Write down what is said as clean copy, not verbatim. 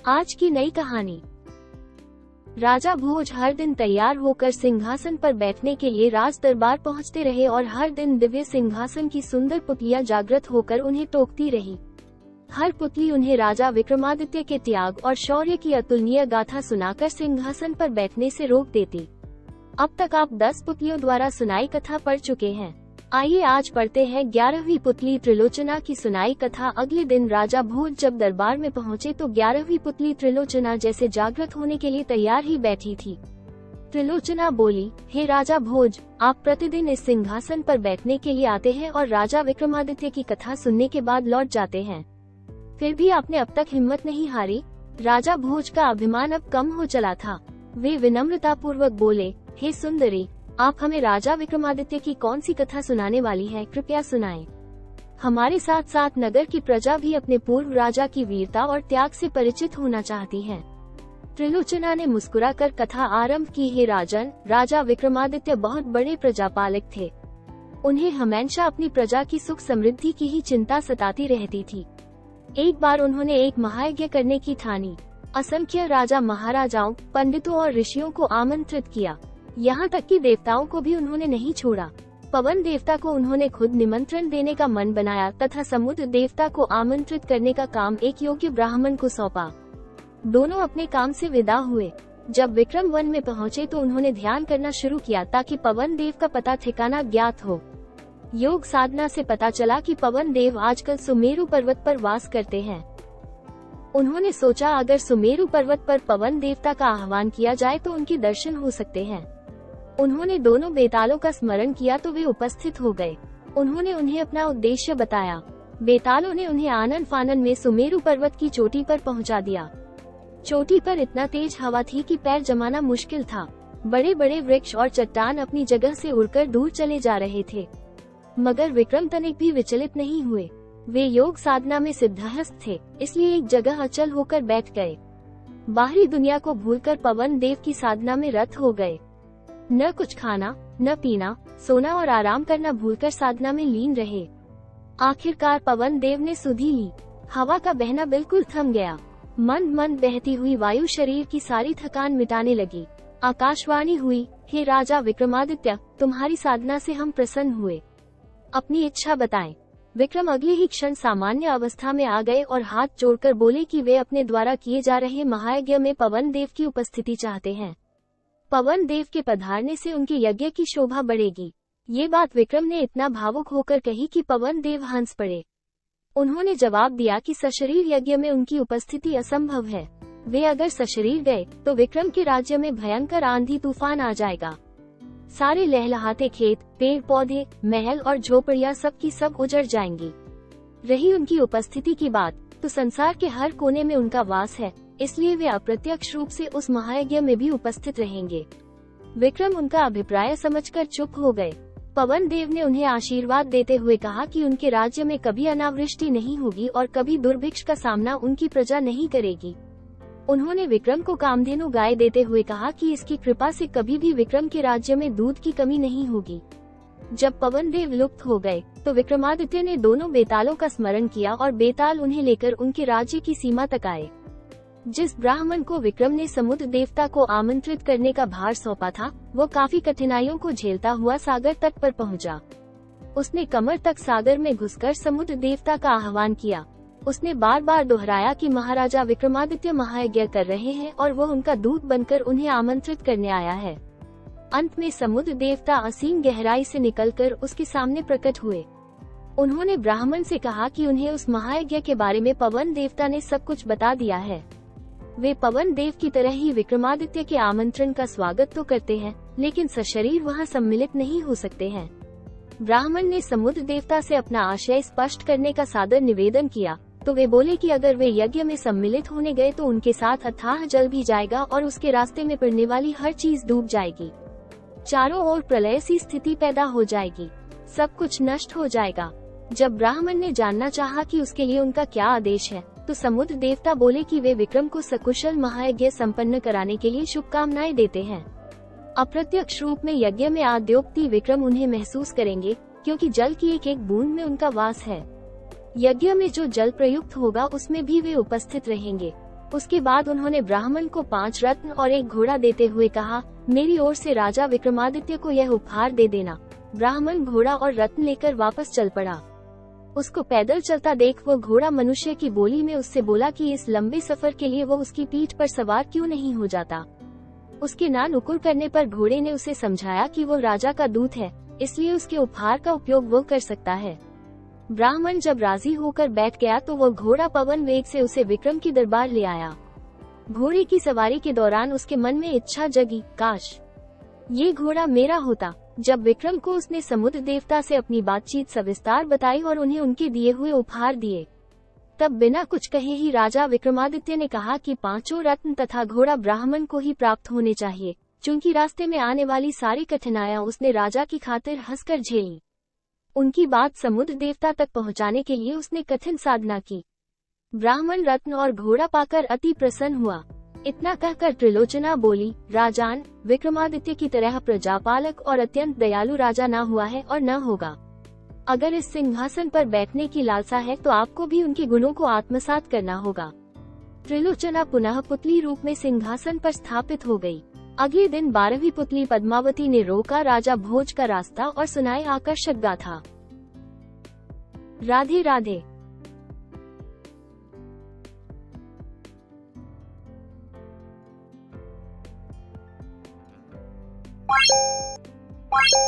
आज की नई कहानी। राजा भोज हर दिन तैयार होकर सिंहासन पर बैठने के लिए राज दरबार पहुँचते रहे और हर दिन दिव्य सिंहासन की सुंदर पुतलियां जागृत होकर उन्हें टोकती रही। हर पुतली उन्हें राजा विक्रमादित्य के त्याग और शौर्य की अतुलनीय गाथा सुनाकर सिंहासन पर बैठने से रोक देती। अब तक आप 10 पुतलियों द्वारा सुनाई कथा पढ़ चुके हैं। आइए आज पढ़ते हैं 11वीं पुतली त्रिलोचना की सुनाई कथा। अगले दिन राजा भोज जब दरबार में पहुंचे तो 11वीं पुतली त्रिलोचना जैसे जागृत होने के लिए तैयार ही बैठी थी। त्रिलोचना बोली, हे राजा भोज, आप प्रतिदिन इस सिंहासन पर बैठने के लिए आते हैं और राजा विक्रमादित्य की कथा सुनने के बाद लौट जाते हैं। फिर भी आपने अब तक हिम्मत नहीं हारी। राजा भोज का अभिमान अब कम हो चला था। वे विनम्रता पूर्वक बोले, हे सुंदरी, आप हमें राजा विक्रमादित्य की कौन सी कथा सुनाने वाली है, कृपया सुनाएं। हमारे साथ साथ नगर की प्रजा भी अपने पूर्व राजा की वीरता और त्याग से परिचित होना चाहती है। त्रिलोचना ने मुस्कुराकर कथा आरंभ की। हे राजन, राजा विक्रमादित्य बहुत बड़े प्रजापालक थे। उन्हें हमेशा अपनी प्रजा की सुख समृद्धि की ही चिंता सताती रहती थी। एक बार उन्होंने एक महायज्ञ करने की ठानी। असंख्य राजा महाराजाओं, पंडितों और ऋषियों को आमंत्रित किया। यहाँ तक कि देवताओं को भी उन्होंने नहीं छोड़ा। पवन देवता को उन्होंने खुद निमंत्रण देने का मन बनाया तथा समुद्र देवता को आमंत्रित करने का काम एक योग्य ब्राह्मण को सौंपा। दोनों अपने काम से विदा हुए। जब विक्रम वन में पहुँचे तो उन्होंने ध्यान करना शुरू किया ताकि पवन देव का पता ठिकाना ज्ञात हो। योग साधना से पता चला कि पवन देव आजकल सुमेरु पर्वत पर वास करते हैं। उन्होंने सोचा अगर सुमेरु पर्वत पर पवन देवता का आह्वान किया जाए तो उनके दर्शन हो सकते हैं। उन्होंने दोनों बेतालों का स्मरण किया तो वे उपस्थित हो गए। उन्होंने उन्हें अपना उद्देश्य बताया। बेतालों ने उन्हें आनन फानन में सुमेरु पर्वत की चोटी पर पहुंचा दिया। चोटी पर इतना तेज हवा थी कि पैर जमाना मुश्किल था। बड़े बड़े वृक्ष और चट्टान अपनी जगह से उड़कर दूर चले जा रहे थे, मगर विक्रम तनिक भी विचलित नहीं हुए। वे योग साधना में सिद्धहस्त थे, इसलिए एक जगह अचल होकर बैठ गए। बाहरी दुनिया को भूलकर पवन देव की साधना में रत हो गए। न कुछ खाना, न पीना, सोना और आराम करना भूलकर साधना में लीन रहे। आखिरकार पवन देव ने सुधि ली। हवा का बहना बिल्कुल थम गया। मंद मंद बहती हुई वायु शरीर की सारी थकान मिटाने लगी। आकाशवाणी हुई, हे राजा विक्रमादित्य, तुम्हारी साधना से हम प्रसन्न हुए। अपनी इच्छा बताएं। विक्रम अगले ही क्षण सामान्य अवस्था में आ गए और हाथ जोड़कर बोले कि वे अपने द्वारा किए जा रहे महायज्ञ में पवन देव की उपस्थिति चाहते हैं। पवन देव के पधारने से उनके यज्ञ की शोभा बढ़ेगी। ये बात विक्रम ने इतना भावुक होकर कही कि पवन देव हंस पड़े। उन्होंने जवाब दिया कि सशरीर यज्ञ में उनकी उपस्थिति असंभव है। वे अगर सशरीर गए तो विक्रम के राज्य में भयंकर आंधी तूफान आ जाएगा। सारे लहलहाते खेत, पेड़ पौधे, महल और झोपड़ियां सब की सब उजड़ जाएंगी। रही उनकी उपस्थिति की बात, तो संसार के हर कोने में उनका वास है, इसलिए वे अप्रत्यक्ष रूप से उस महायज्ञ में भी उपस्थित रहेंगे। विक्रम उनका अभिप्राय समझकर चुप हो गए। पवन देव ने उन्हें आशीर्वाद देते हुए कहा कि उनके राज्य में कभी अनावृष्टि नहीं होगी और कभी दुर्भिक्ष का सामना उनकी प्रजा नहीं करेगी। उन्होंने विक्रम को कामधेनु गाय देते हुए कहा कि इसकी कृपा से कभी भी विक्रम के राज्य में दूध की कमी नहीं होगी। जब पवन देव लुप्त हो गए तो विक्रमादित्य ने दोनों बेतालों का स्मरण किया और बेताल उन्हें लेकर उनके राज्य की सीमा तक आए। जिस ब्राह्मण को विक्रम ने समुद्र देवता को आमंत्रित करने का भार सौंपा था, वो काफी कठिनाइयों को झेलता हुआ सागर तट पर पहुंचा। उसने कमर तक सागर में घुसकर समुद्र देवता का आह्वान किया। उसने बार बार दोहराया कि महाराजा विक्रमादित्य महायज्ञ कर रहे हैं और वह उनका दूत बनकर उन्हें आमंत्रित करने आया है। अंत में समुद्र देवता असीम गहराई से निकलकर उसके सामने प्रकट हुए। उन्होंने ब्राह्मण से कहा कि उन्हें उस महायज्ञ के बारे में पवन देवता ने सब कुछ बता दिया है। वे पवन देव की तरह ही विक्रमादित्य के आमंत्रण का स्वागत तो करते हैं, लेकिन सशरीर वहां सम्मिलित नहीं हो सकते हैं। ब्राह्मण ने समुद्र देवता से अपना आशय स्पष्ट करने का सादर निवेदन किया, तो वे बोले कि अगर वे यज्ञ में सम्मिलित होने गए तो उनके साथ अथाह जल भी जाएगा और उसके रास्ते में पड़ने वाली हर चीज डूब जाएगी। चारों ओर प्रलय सी स्थिति पैदा हो जाएगी, सब कुछ नष्ट हो जाएगा। जब ब्राह्मण ने जानना चाहा कि उसके लिए उनका क्या आदेश है, तो समुद्र देवता बोले कि वे विक्रम को सकुशल महायज्ञ संपन्न कराने के लिए शुभकामनाएं देते हैं। अप्रत्यक्ष रूप में यज्ञ में आद्योक्ति विक्रम उन्हें महसूस करेंगे, क्योंकि जल की एक एक बूंद में उनका वास है। यज्ञ में जो जल प्रयुक्त होगा उसमें भी वे उपस्थित रहेंगे। उसके बाद उन्होंने ब्राह्मण को 5 रत्न और एक घोड़ा देते हुए कहा, मेरी ओर से राजा विक्रमादित्य को यह उपहार दे देना। ब्राह्मण घोड़ा और रत्न लेकर वापस चल पड़ा। उसको पैदल चलता देख वो घोड़ा मनुष्य की बोली में उससे बोला कि इस लंबे सफर के लिए वो उसकी पीठ पर सवार क्यों नहीं हो जाता। उसके ना नुकुर करने पर घोड़े ने उसे समझाया कि वो राजा का दूत है, इसलिए उसके उपहार का उपयोग वो कर सकता है। ब्राह्मण जब राजी होकर बैठ गया तो वो घोड़ा पवन वेग से उसे विक्रम की दरबार ले आया। घोड़े की सवारी के दौरान उसके मन में इच्छा जगी, काश ये घोड़ा मेरा होता। जब विक्रम को उसने समुद्र देवता से अपनी बातचीत सविस्तार बताई और उन्हें उनके दिए हुए उपहार दिए, तब बिना कुछ कहे ही राजा विक्रमादित्य ने कहा कि 5 रत्न तथा घोड़ा ब्राह्मण को ही प्राप्त होने चाहिए, क्योंकि रास्ते में आने वाली सारी कठिनाइयां उसने राजा की खातिर हंसकर झेली। उनकी बात समुद्र देवता तक पहुंचाने के लिए उसने कठिन साधना की। ब्राह्मण रत्न और घोड़ा पाकर अति प्रसन्न हुआ। इतना कहकर त्रिलोचना बोली, राजान, विक्रमादित्य की तरह प्रजापालक और अत्यंत दयालु राजा न हुआ है और न होगा। अगर इस सिंहासन पर बैठने की लालसा है तो आपको भी उनके गुणों को आत्मसात करना होगा। त्रिलोचना पुनः पुतली रूप में सिंहासन पर स्थापित हो गई। अगले दिन 12वीं पुतली पद्मावती ने रोका राजा भोज का रास्ता और सुनाए आकर्षक गाथा। राधे राधे। Bye.